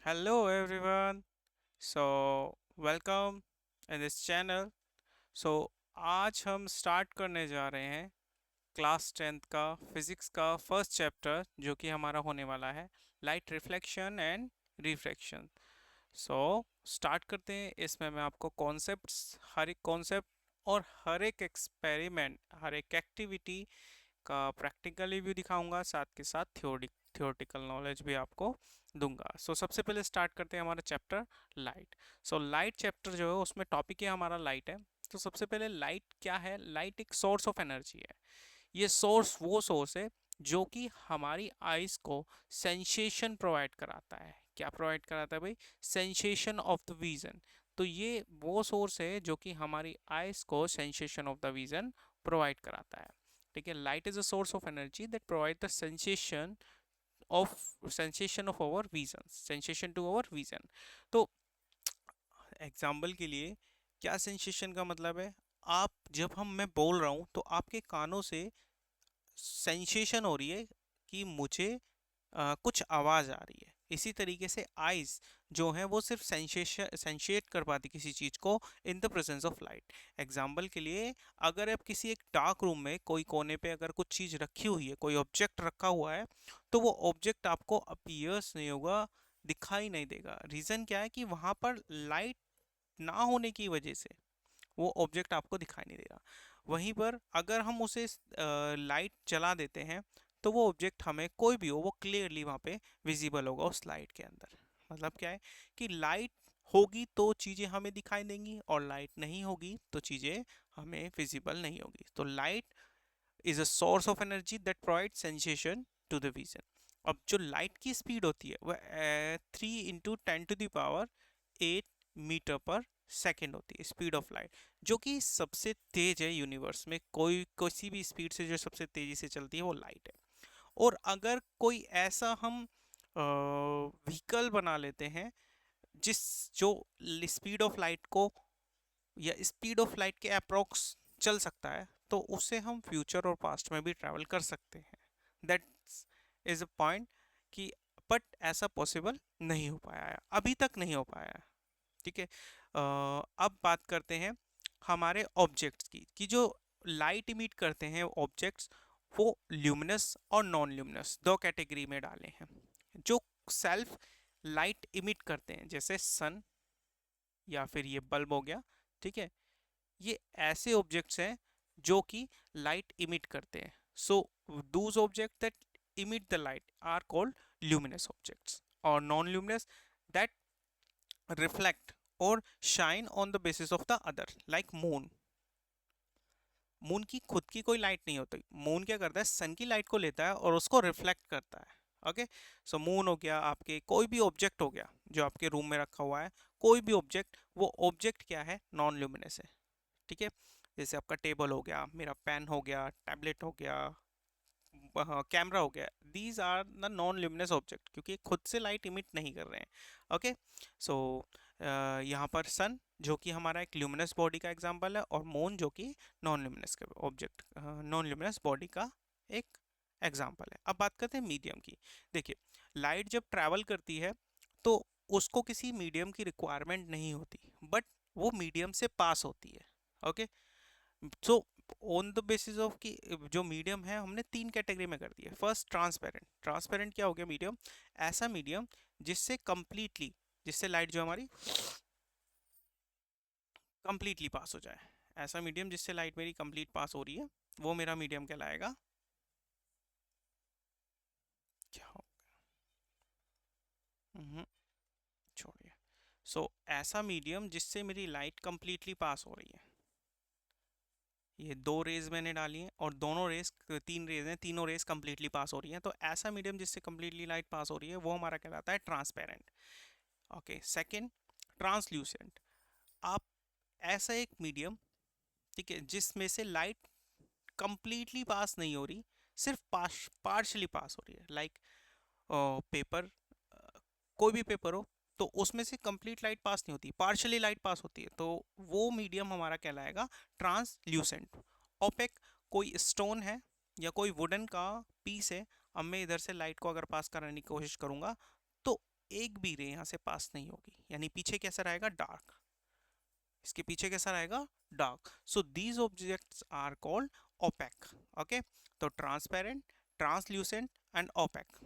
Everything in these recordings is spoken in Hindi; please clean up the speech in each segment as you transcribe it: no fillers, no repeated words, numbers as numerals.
Hello everyone. Welcome in this channel. So आज हम स्टार्ट करने जा रहे हैं क्लास 10th का फिजिक्स का फर्स्ट चैप्टर जो कि हमारा होने वाला है light reflection and refraction. So start करते हैं। इसमें मैं आपको कॉन्सेप्ट्स, हर एक कॉन्सेप्ट और हर एक एक्सपेरिमेंट, हर एक एक्टिविटी का प्रैक्टिकल रिव्यू दिखाऊंगा, साथ के साथ थियोरेटिकल नॉलेज भी आपको दूंगा। सबसे पहले स्टार्ट करते हैं हमारा चैप्टर लाइट। लाइट चैप्टर जो है उसमें टॉपिक है हमारा लाइट है। तो सबसे पहले लाइट क्या है? लाइट एक सोर्स ऑफ एनर्जी है। ये सोर्स वो सोर्स है जो कि हमारी आइज को सेंसेशन प्रोवाइड कराता है। क्या प्रोवाइड कराता है भाई? Sensation of the vision. तो ये वो सोर्स है जो कि हमारी आइज को sensation of the vision provide कराता है। ठीक है, light is a source of energy that provide the of sensation of our vision, sensation to our vision. तो एग्जाम्पल के लिए क्या सेंसेशन का मतलब है? आप जब मैं बोल रहा हूँ तो आपके कानों से सेंसेशन हो रही है कि मुझे कुछ आवाज़ आ रही है। इसी तरीके से आइज जो है वो सिर्फ सेंसेशन सेंशिएट कर पाती किसी चीज़ को in the presence of light. Example के लिए, अगर आप किसी एक डार्क रूम में कोई कोने पे अगर कुछ चीज़ रखी हुई है, कोई ऑब्जेक्ट रखा हुआ है, तो वो ऑब्जेक्ट आपको अपीयर्स नहीं होगा, दिखाई नहीं देगा। रीज़न क्या है? कि वहाँ पर लाइट ना होने की वजह से वो ऑब्जेक्ट आपको दिखाई नहीं देगा। वहीं पर अगर हम उसे लाइट जला देते हैं तो वो ऑब्जेक्ट हमें कोई भी हो वो क्लियरली वहाँ पे विजिबल होगा उस लाइट के अंदर। मतलब क्या है कि लाइट होगी तो चीज़ें हमें दिखाई देंगी और लाइट नहीं होगी तो चीज़ें हमें विजिबल नहीं होगी। तो light is a source of energy that provide sensation to the vision. अब जो लाइट की स्पीड होती है वह 3 × 10⁻⁸ मीटर पर सेकेंड होती है, स्पीड ऑफ लाइट, जो कि सबसे तेज है यूनिवर्स में। कोई किसी भी स्पीड से जो सबसे तेजी से चलती है वो लाइट है। और अगर कोई ऐसा हम व्हीकल बना लेते हैं जिस जो स्पीड ऑफ लाइट को या स्पीड ऑफ लाइट के अप्रोक्स चल सकता है, तो उससे हम फ्यूचर और पास्ट में भी ट्रैवल कर सकते हैं। दैट इज अ पॉइंट कि बट ऐसा पॉसिबल नहीं हो पाया है, अभी तक नहीं हो पाया है। ठीक है। अब बात करते हैं हमारे ऑब्जेक्ट्स की कि जो लाइट इमिट करते हैं ऑब्जेक्ट्स, वो ल्यूमिनस और नॉन ल्यूमिनस दो कैटेगरी में डाले हैं। जो सेल्फ लाइट इमिट करते हैं जैसे सन या फिर ये बल्ब हो गया, ठीक है, ये ऐसे ऑब्जेक्ट्स हैं जो कि लाइट इमिट करते हैं। So those object that emit the light are called luminous objects, और नॉन ल्यूमिनस दैट रिफ्लेक्ट और shine on the basis of the other, like moon. Moon की खुद की कोई लाइट नहीं होती। मून क्या करता है? सन की लाइट को लेता है और उसको रिफ्लेक्ट करता है। ओके। सो मून हो गया, आपके कोई भी ऑब्जेक्ट हो गया जो आपके रूम में रखा हुआ है, कोई भी ऑब्जेक्ट, वो ऑब्जेक्ट क्या है? नॉन ल्यूमिनस है। ठीक है। जैसे आपका टेबल हो गया, मेरा पेन हो गया, टैबलेट हो गया, कैमरा हो गया, these are the non luminous object क्योंकि खुद से लाइट इमिट नहीं कर रहे हैं। ओके। सो यहाँ पर सन जो कि हमारा एक ल्यूमिनस बॉडी का एग्जांपल है, और मून जो कि नॉन ल्यूमिनस का ऑब्जेक्ट, नॉन ल्यूमिनस बॉडी का एक एग्जांपल है। अब बात करते हैं मीडियम की। देखिए, लाइट जब ट्रैवल करती है तो उसको किसी मीडियम की रिक्वायरमेंट नहीं होती, बट वो मीडियम से पास होती है। Okay. So on the basis of कि जो मीडियम है हमने तीन कैटेगरी में कर दिया। First, transparent. ट्रांसपेरेंट क्या हो गया? मीडियम, ऐसा मीडियम जिससे कंप्लीटली, जिससे लाइट जो हमारी कंप्लीटली पास हो जाए। ऐसा मीडियम जिससे लाइट मेरी कंप्लीट पास हो रही है, वो मेरा मीडियम कहलाएगा। क्या हो? छोड़िए। ऐसा मीडियम जिससे मेरी लाइट कंप्लीटली पास हो रही है। ये दो रेज मैंने डाली हैं और दोनों रेज, तीन रेज हैं, तीनों रेज कंप्लीटली पास हो रही हैं। तो ऐसा मीडियम जिससे कंप्लीटली लाइट पास हो रही है वो हमारा कहलाता है ट्रांसपेरेंट। ओके। Second, translucent. आप ऐसा एक मीडियम, ठीक है, जिसमें से लाइट कंप्लीटली पास नहीं हो रही, सिर्फ पार्शली पास हो रही है। लाइक पेपर, कोई भी पेपर हो तो उसमें से कंप्लीट लाइट पास नहीं होती, पार्शली लाइट पास होती है, तो वो मीडियम हमारा कहलाएगा ट्रांसल्यूसेंट। ओपेक, कोई स्टोन है या कोई वुडन का पीस है, अब मैं इधर से लाइट को अगर पास कराने की कोशिश करूंगा तो एक भी रे यहाँ से पास नहीं होगी, यानी पीछे कैसा रहेगा, डार्क, इसके पीछे कैसा रहेगा, dark. So these objects are called opaque. Okay, तो transparent, translucent and opaque.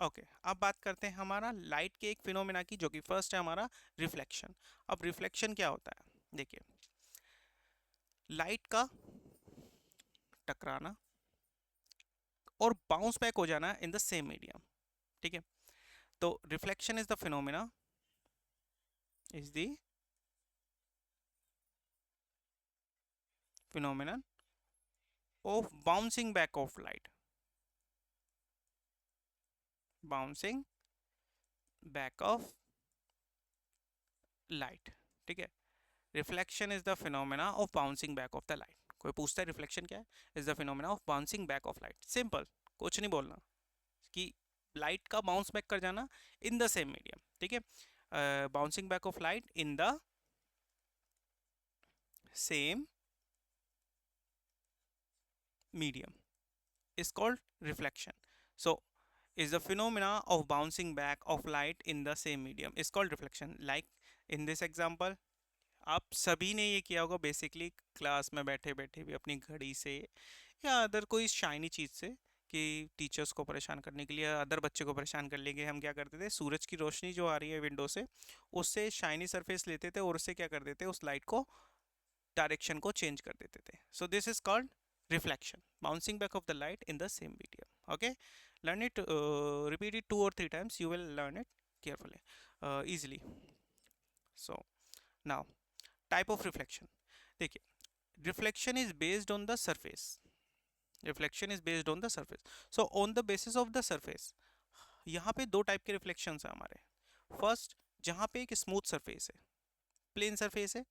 Okay, अब बात करते हैं हमारा लाइट के एक फिनोमेना की, जो कि फर्स्ट है हमारा रिफ्लेक्शन। अब रिफ्लेक्शन क्या होता है, देखिए, लाइट का टकराना और बाउंस बैक हो जाना इन द सेम मीडियम। ठीक है, तो reflection is the phenomena, is the phenomenon of bouncing back of light, bouncing back of light। ठीक है, reflection is the phenomena of bouncing back of the light. कोई पूछता है रिफ्लेक्शन क्या है, is the phenomena of bouncing back of light. Simple, कुछ नहीं बोलना, कि लाइट का बाउंस बैक कर जाना इन द सेम मीडियम। ठीक है, bouncing back of light in the same medium is called reflection. So is the phenomena of bouncing back of light in the same medium is called reflection. Like in this example, आप सभी ने ये किया होगा बेसिकली, क्लास में बैठे बैठे भी अपनी घड़ी से या अदर कोई शाइनी चीज़ से, कि टीचर्स को परेशान करने के लिए, अदर बच्चे को परेशान करने के लिए हम क्या करते थे, सूरज की रोशनी जो आ रही है विंडो से, उससे शाइनी सरफेस लेते थे और उससे क्या कर देते, उस लाइट को डायरेक्शन को चेंज कर देते थे। So this is called reflection, bouncing back of the light in the same medium. Okay, learn it, repeat it 2 or 3 times, you will learn it carefully, easily. So now, type of reflection, देखिए, reflection is based on the surface, reflection is based on the surface, so on the basis of the surface, यहाँ पे दो टाइप के रिफ्लेक्शंस हैं हमारे। फर्स्ट, जहाँ पे एक स्मूथ सरफेस है, प्लेन सरफेस है,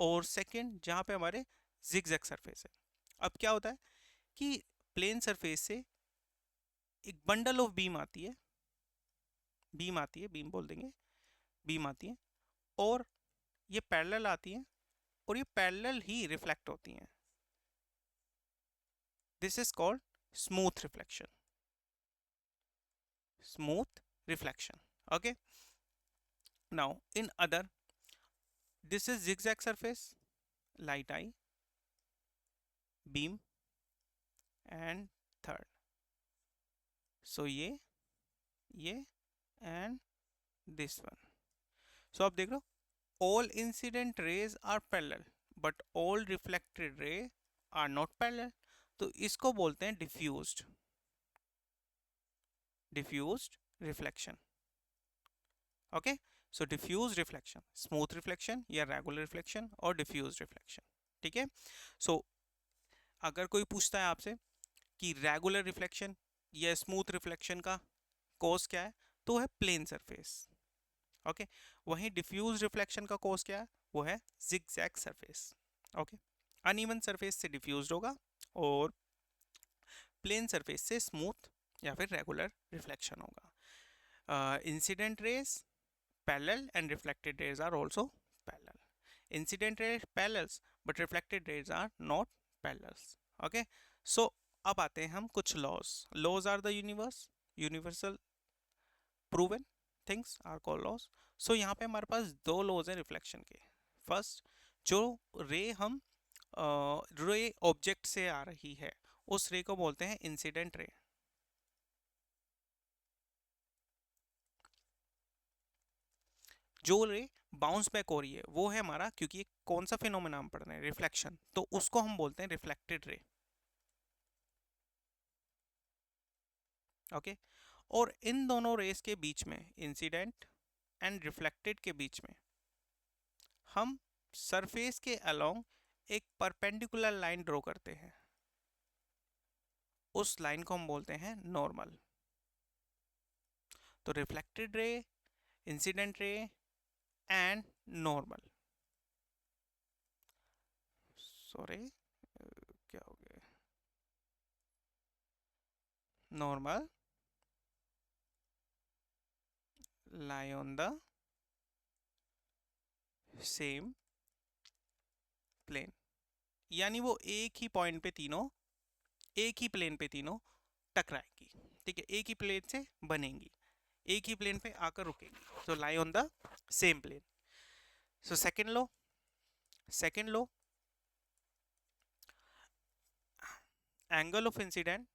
और सेकंड जहाँ पे हमारे जिगजैग सरफेस है। अब क्या होता है कि प्लेन सरफेस से एक बंडल ऑफ बीम आती है, बीम आती है, बीम बोल देंगे, बीम आती है, और ये पैरेलल आती है, और ये पैरेलल ही रिफ्लेक्ट होती हैं। This is called smooth reflection, smooth reflection. Okay, now in other, this is zigzag surface, light eye, beam and third, so ये एंड दिस वन। सो आप देख लो, all incident rays are parallel but all reflected ray are not parallel, तो इसको बोलते हैं diffused, diffused reflection। ओके, सो diffused reflection, smooth reflection या regular reflection और diffused reflection। ठीक है, सो अगर कोई पूछता है आपसे कि रेगुलर रिफ्लेक्शन या स्मूथ रिफ्लेक्शन का कोस क्या है, तो है प्लेन सरफेस। ओके, वहीं डिफ्यूज रिफ्लेक्शन का कोस क्या है, वो है zigzag surface. Okay, uneven surface से डिफ्यूज होगा और प्लेन सरफेस से स्मूथ या फिर रेगुलर रिफ्लेक्शन होगा। Incident rays parallel and reflected rays are also parallel, incident rays parallels but reflected rays are not parallels. Okay, so अब आते हैं हम कुछ laws. Laws are the universal proven things are called laws. So यहाँ पे हमारे पास दो लॉज हैं रिफ्लेक्शन के। फर्स्ट, जो रे हम रे ऑब्जेक्ट से आ रही है, उस रे को बोलते हैं इंसिडेंट रे। जो रे बाउंस बैक हो रही है वो है हमारा, क्योंकि ये कौन सा फिनोमेना हम पढ़ रहे हैं, रिफ्लेक्शन, तो उसको हम बोलते हैं रिफ्लेक्टेड रे। ओके, और इन दोनों रेस के बीच में, इंसिडेंट एंड रिफ्लेक्टेड के बीच में, हम सरफेस के अलोंग एक परपेंडिकुलर लाइन ड्रॉ करते हैं, उस लाइन को हम बोलते हैं नॉर्मल। तो reflected ray, incident ray and normal, sorry क्या हो गया, normal lie on the same plane, यानी वो एक ही पॉइंट पे तीनों, एक ही प्लेन पे तीनों टकराएंगी। ठीक है, एक ही प्लेन से बनेंगी, एक ही प्लेन पे आकर रुकेगी, तो lie on the same plane. So second law angle of incident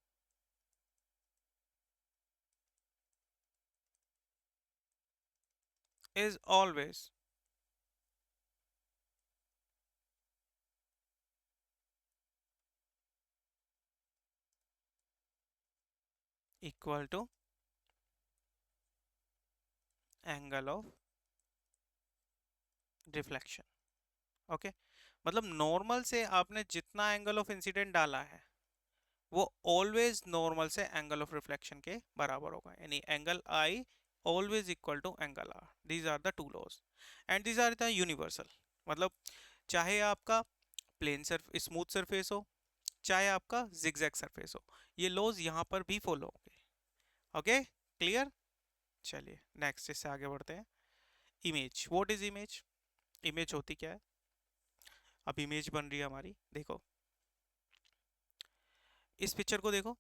is always equal to angle of reflection. Okay, मतलब नॉर्मल से आपने जितना एंगल ऑफ इंसिडेंट डाला है वो ऑलवेज नॉर्मल से एंगल ऑफ रिफ्लेक्शन के बराबर होगा, यानी angle I always equal to angle R. These are the two laws and these are the universal. मतलब चाहे आपका प्लेन सर्फ स्मूथ सरफेस हो, चाहे आपका जिगजैग सरफेस हो, ये लॉज यहाँ पर भी फॉलो होंगे. Okay, clear. चलिए नेक्स्ट इससे आगे बढ़ते हैं. Image, what is image? Image होती क्या है? अब इमेज बन रही है हमारी, देखो इस पिक्चर को देखो,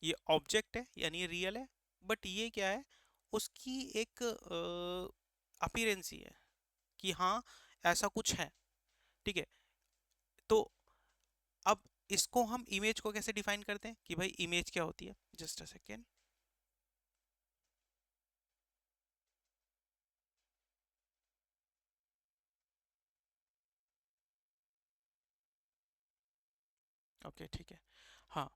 ये ऑब्जेक्ट है यानी ये रियल है, बट ये क्या है, उसकी एक अपीरेंस ही है कि हाँ ऐसा कुछ है. ठीक है, तो अब इसको हम इमेज को कैसे डिफाइन करते हैं कि भाई इमेज क्या होती है? Just a second. ओके ठीक है. हाँ,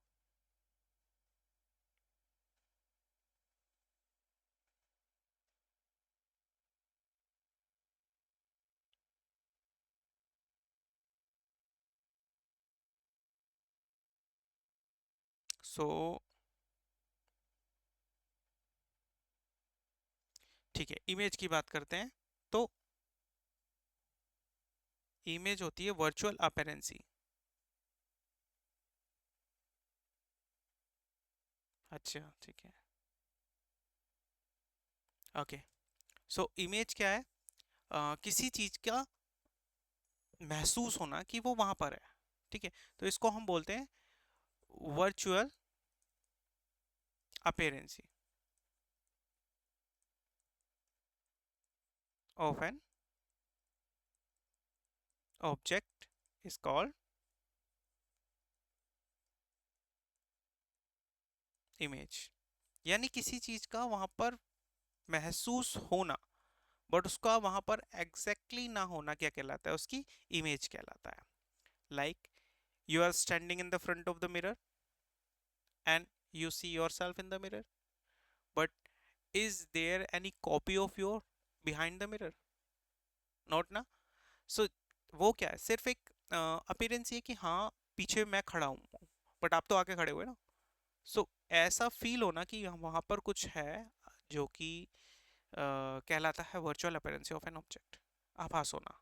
सो ठीक है, इमेज की बात करते हैं. तो इमेज होती है वर्चुअल अपीरेंसी. अच्छा ठीक है. ओके, सो इमेज क्या है? किसी चीज का महसूस होना कि वो वहां पर है. ठीक है, तो इसको हम बोलते हैं virtual appearance of an object is called image. यानी किसी चीज का वहां पर महसूस होना, बट उसका वहां पर एग्जैक्टली ना होना क्या कहलाता है? उसकी इमेज कहलाता है. Like you are standing in the front of the mirror and you see yourself in the mirror, but is there any copy of your behind the mirror? Not ना. So वो क्या है, सिर्फ एक अपीयरेंस ये कि हाँ पीछे मैं खड़ा हूँ, बट आप तो आके खड़े हुए ना. सो ऐसा फील होना कि वहां पर कुछ है, जो कि कहलाता है virtual appearance of an object, आभास होना.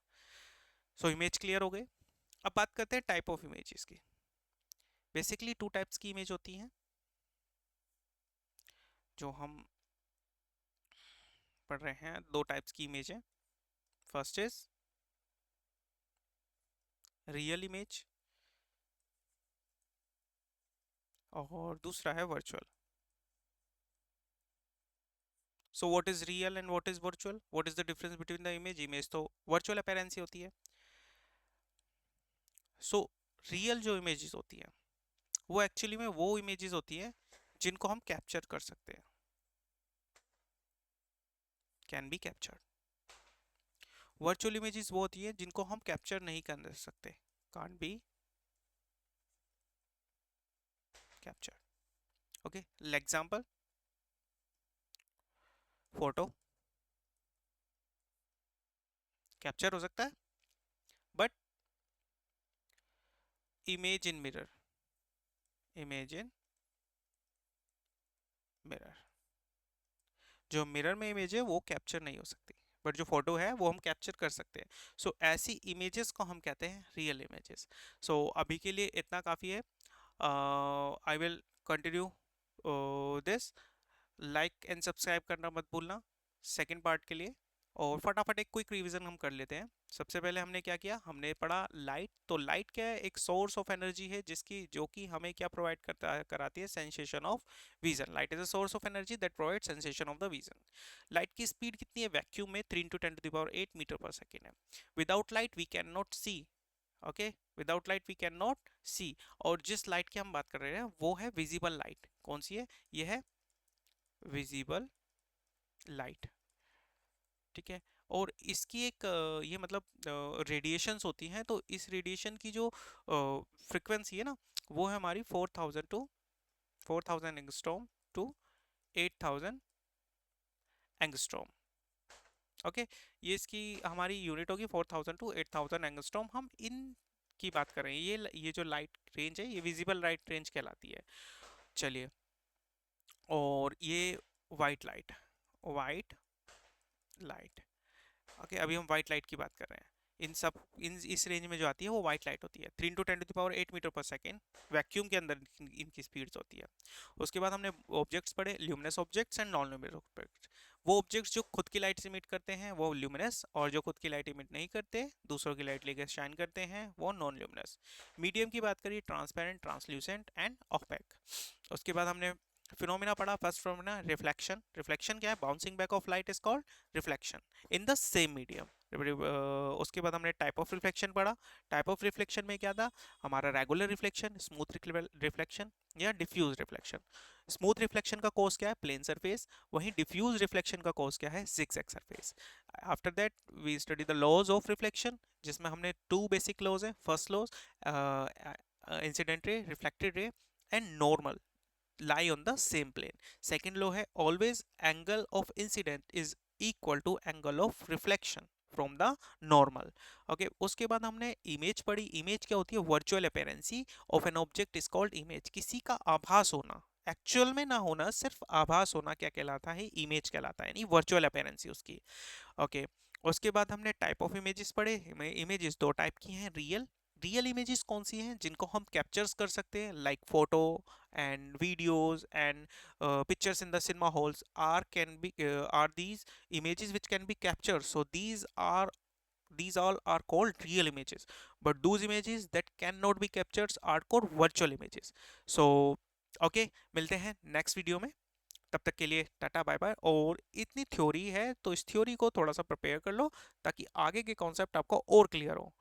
सो इमेज क्लियर हो गई. अब बात करते हैं टाइप ऑफ इमेजेस की. बेसिकली टू टाइप्स की इमेज होती हैं जो हम पढ़ रहे हैं. दो टाइप्स की इमेज है. फर्स्ट इज रियल इमेज और दूसरा है virtual. So what is real and what is virtual? What is the difference between the image? Image तो वर्चुअल अपीयरेंस ही होती है. सो रियल जो इमेजेस होती है वो एक्चुअली में वो इमेजेस होती है जिनको हम कैप्चर कर सकते हैं, can be captured. Virtual images वो होती है जिनको हम कैप्चर नहीं कर सकते, can't be captured. Okay, example, photo capture हो सकता है, but image in mirror, image in mirror, जो मिरर में इमेज है वो कैप्चर नहीं हो सकती, बट जो फोटो है वो हम कैप्चर कर सकते हैं. सो ऐसी इमेजेस को हम कहते हैं रियल इमेजेस. सो अभी के लिए इतना काफ़ी है. I will continue this. Like and subscribe करना मत भूलना सेकंड पार्ट के लिए. और फटाफट एक क्विक रिवीजन हम कर लेते हैं। सबसे पहले हमने क्या किया, हमने पढ़ा लाइट। तो लाइट क्या है, एक सोर्स ऑफ एनर्जी है जिसकी जो कि हमें क्या प्रोवाइड करता है, कराती है sensation of vision. Light is a source of energy that provide sensation of the vision. Light की स्पीड कितनी है वैक्यूम में, 3 × 10⁸ मीटर पर सेकेंड है। Without light we can not see. Okay, without light we can not see. और जिस लाइट की हम बात कर रहे हैं वो है विजिबल लाइट। कौन सी है, ये है विजिबल लाइट। ठीक है। और इसकी एक ये मतलब रेडिएशंस होती हैं, तो इस रेडिएशन की जो फ्रीक्वेंसी है ना, वो है हमारी 4000 एंगस्ट्रॉम टू 8000 एंगस्ट्रॉम। ओके, ये इसकी हमारी यूनिट होगी 4000 टू 8000 एंगस्ट्रॉम। हम इन की बात कर रहे हैं, ये जो लाइट रेंज है ये विजिबल लाइट रेंज कहलाती है। चलिए, और ये white light, white light. Okay, अभी हम व्हाइट लाइट की बात कर रहे हैं। इस रेंज में जो आती है वो व्हाइट लाइट होती है, 3 × 10⁸ मीटर पर सेकेंड वैक्यूम के अंदर इनकी स्पीड्स होती है। उसके बाद हमने ऑब्जेक्ट्स पढ़े, luminous objects and non luminous objects. वो ऑब्जेक्ट्स जो खुद की लाइट इमिट करते हैं वो ल्यूमिनस, और जो खुद की लाइट इमिट नहीं करते, दूसरों की लाइट लेकर शाइन करते हैं, वो नॉन ल्यूमिनस। मीडियम की बात करिए, ट्रांसपेरेंट, ट्रांसल्यूसेंट एंड ऑपेक। उसके बाद हमने फिनोमिना पढ़ा। First phenomena reflection. रिफ्लेक्शन क्या है, bouncing back of light is called reflection in the same medium. उसके बाद हमने टाइप ऑफ रिफ्लेक्शन पढ़ा। टाइप ऑफ रिफ्लेक्शन में क्या था हमारा, रेगुलर रिफ्लेक्शन, स्मूथ रिफ्लेक्शन या डिफ्यूज रिफ्लेक्शन। स्मूथ रिफ्लेक्शन का कोस क्या है, प्लेन सरफेस। वहीं डिफ्यूज रिफ्लेक्शन का कोस क्या है, zigzag surface. After that we study the laws of reflection, जिसमें हमने 2 बेसिक लॉज है। First laws, incident ray, reflected ray and normal lie on the same plane. Second law है, always angle of incident is equal to angle of reflection from the normal. Okay, उसके बाद हमने इमेज पढ़ी। इमेज क्या होती है, virtual appearance of an object is called image. किसी का आभास होना, एक्चुअल में ना होना, सिर्फ आभास होना क्या कहलाता है, इमेज कहलाता है, यानी वर्चुअल अपीयरेंसी उसकी। ओके, उसके बाद हमने टाइप ऑफ इमेजेस पढ़े। इमेजेस दो टाइप की हैं, रियल। रियल इमेजेस कौन सी हैं, जिनको हम कैप्चर्स कर सकते हैं, like photo and videos and pictures in the cinema halls are these images which can be captured. So these all are called real images, but those images that cannot be captured are called virtual images. So okay, मिलते हैं नेक्स्ट वीडियो में। तब तक के लिए टाटा बाय बाय। और इतनी थ्योरी है तो इस थ्योरी को थोड़ा सा प्रिपेयर कर लो ताकि आगे के कॉन्सेप्ट आपको और क्लियर हो।